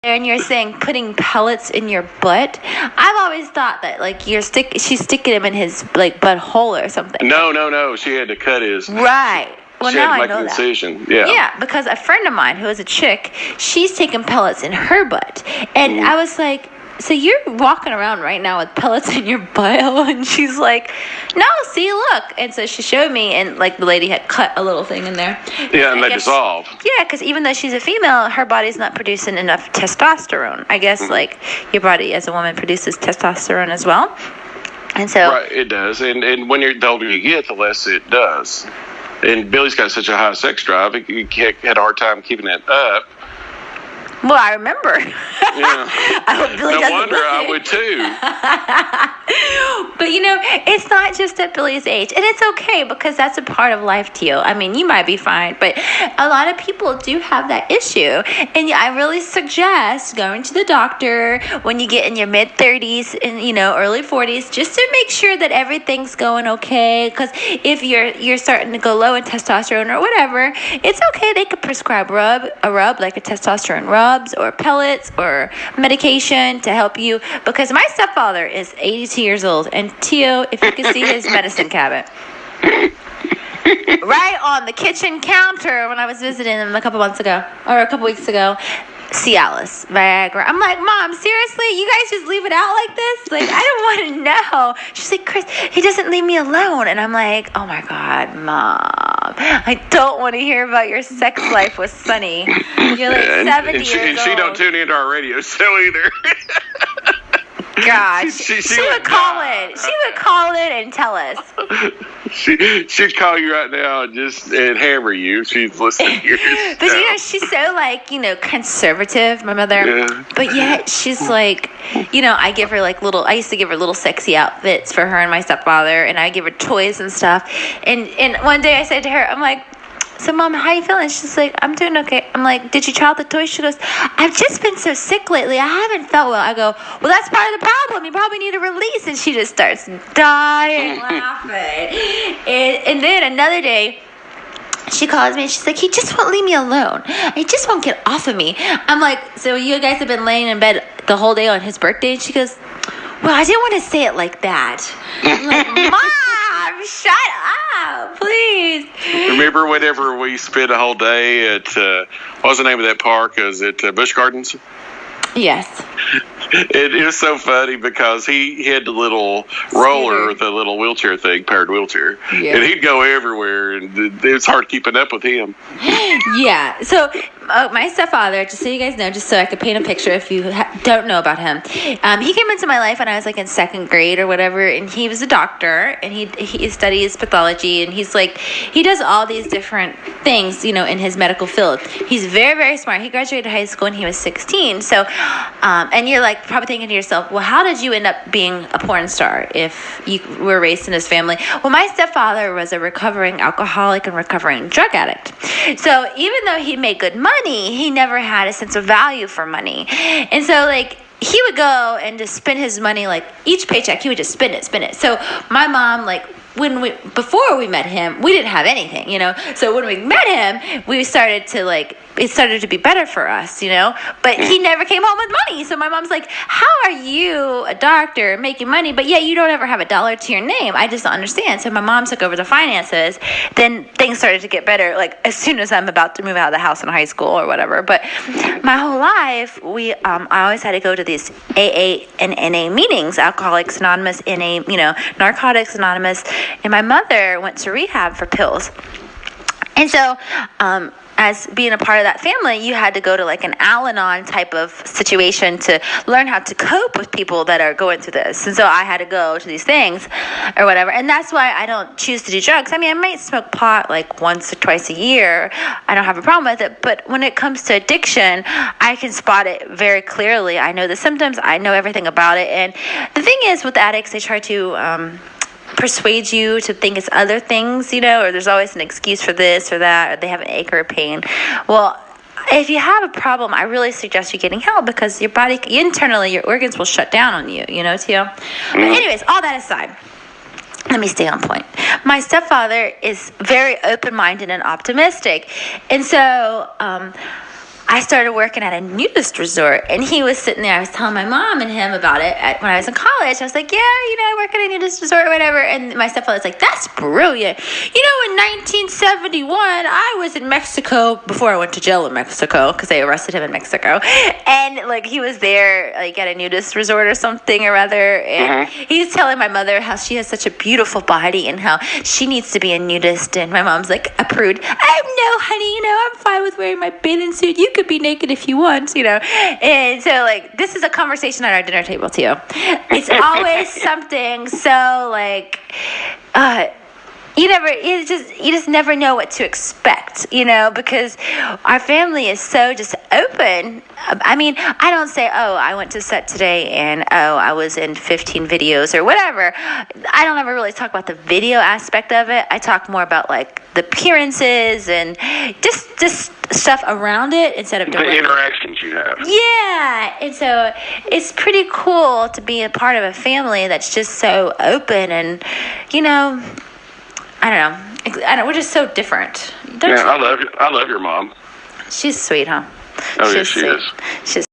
And you're saying putting pellets in your butt. I've always thought that like she's sticking him in his like butthole or something. No. She had to cut his. Right. Well, she now had to I make know an that. incision. Yeah. Yeah, because a friend of mine who is a chick, she's taking pellets in her butt, and I was like, so you're walking around right now with pellets in your butt? And she's like, no, see, look. And so she showed me, and like the lady had cut a little thing in there. Yeah, and they dissolved. Yeah, because even though she's a female, her body's not producing enough testosterone. I guess like your body as a woman produces testosterone as well. And so right, it does. And when the older you get, the less it does. And Billy's got such a high sex drive, he had a hard time keeping that up. Well, I remember. Yeah. I hope Billy no wonder I would too. But it's not just at Billy's age, and it's okay because that's a part of life too. I mean, you might be fine, but a lot of people do have that issue, and I really suggest going to the doctor when you get in your mid 30s and early 40s, just to make sure that everything's going okay. Because if you're starting to go low in testosterone or whatever, it's okay. They could prescribe a rub like a testosterone rub. Or pellets or medication to help you, because my stepfather is 82 years old, and Tio, if you could see his medicine cabinet right on the kitchen counter when I was visiting him a couple weeks ago, Cialis, Viagra. I'm like, Mom, seriously? You guys just leave it out like this? Like, I don't want to know. She's like, Chris, he doesn't leave me alone. And I'm like, oh my God, Mom, I don't want to hear about your sex life with Sonny. You're like 70 years old. And she don't tune into our radio show either. God, she would call it. She would call it and tell us. She'd call you right now and hammer you. She's listening to yours. But she's so conservative, my mother. Yeah. But yet she's like, I used to give her little sexy outfits for her and my stepfather, and I give her toys and stuff. And one day I said to her, I'm like, so Mom, how you feeling? She's like, I'm doing okay. I'm like, did you try out the toys? She goes, I've just been so sick lately. I haven't felt well. I go, well, that's part of the problem. You probably need a release. And she just starts dying laughing. And then another day, she calls me and she's like, he just won't leave me alone. He just won't get off of me. I'm like, so you guys have been laying in bed the whole day on his birthday? And she goes, well, I didn't want to say it like that. I'm like, Mom, shut up, please. Remember whenever we spent a whole day at, what was the name of that park? Is it Busch Gardens? Yes. It was so funny because he had the little roller, the little wheelchair thing, powered wheelchair. Yeah. And he'd go everywhere, and it was hard keeping up with him. Yeah. So my stepfather, just so you guys know, just so I could paint a picture if you don't know about him, he came into my life when I was like in second grade or whatever, and he was a doctor, and he studies pathology, and he's like, he does all these different things, in his medical field. He's very, very smart. He graduated high school when he was 16. So, and you're like probably thinking to yourself, well, how did you end up being a porn star if you were raised in his family? Well, my stepfather was a recovering alcoholic and recovering drug addict. So even though he made good money, he never had a sense of value for money. And so he would go and just spend his money, each paycheck, he would just spend it. So my mom, before we met him, we didn't have anything, So when we met him, we started to it started to be better for us, But he never came home with money. So my mom's like, how are you, a doctor, making money, but yet you don't ever have a dollar to your name? I just don't understand. So my mom took over the finances. Then things started to get better, as soon as I'm about to move out of the house in high school or whatever. But my whole life, I always had to go to these AA and NA meetings, Alcoholics Anonymous, NA, Narcotics Anonymous. And my mother went to rehab for pills. And so, as being a part of that family, you had to go to an Al-Anon type of situation to learn how to cope with people that are going through this. And so I had to go to these things or whatever. And that's why I don't choose to do drugs. I mean, I might smoke pot once or twice a year. I don't have a problem with it. But when it comes to addiction, I can spot it very clearly. I know the symptoms. I know everything about it. And the thing is, with addicts, they try to persuade you to think it's other things, or there's always an excuse for this or that, or they have an ache or a pain. Well, if you have a problem, I really suggest you getting help, because your body, internally, your organs will shut down on you, Tio? But anyways, all that aside, let me stay on point. My stepfather is very open-minded and optimistic. And so, I started working at a nudist resort, and he was sitting there. I was telling my mom and him about it when I was in college. I was like, yeah, I work at a nudist resort or whatever. And my stepfather's like, that's brilliant. In 1971, I was in Mexico before I went to jail in Mexico because they arrested him in Mexico. And, like, he was there, like, at a nudist resort or something or other. And he's telling my mother how she has such a beautiful body and how she needs to be a nudist. And my mom's like, a prude. No, honey, I'm fine with wearing my bathing suit. You could be naked if you want, And so, like, this is a conversation at our dinner table, too. It's always something so, like, you just never know what to expect, because our family is so just open. I mean, I don't say, oh, I went to set today and, oh, I was in 15 videos or whatever. I don't ever really talk about the video aspect of it. I talk more about, like, the appearances and just stuff around it instead of the interactions you have. Yeah. And so it's pretty cool to be a part of a family that's just so open and, I don't know. We're just so different. I love your mom. She's sweet, huh? Oh, yes, she is. She's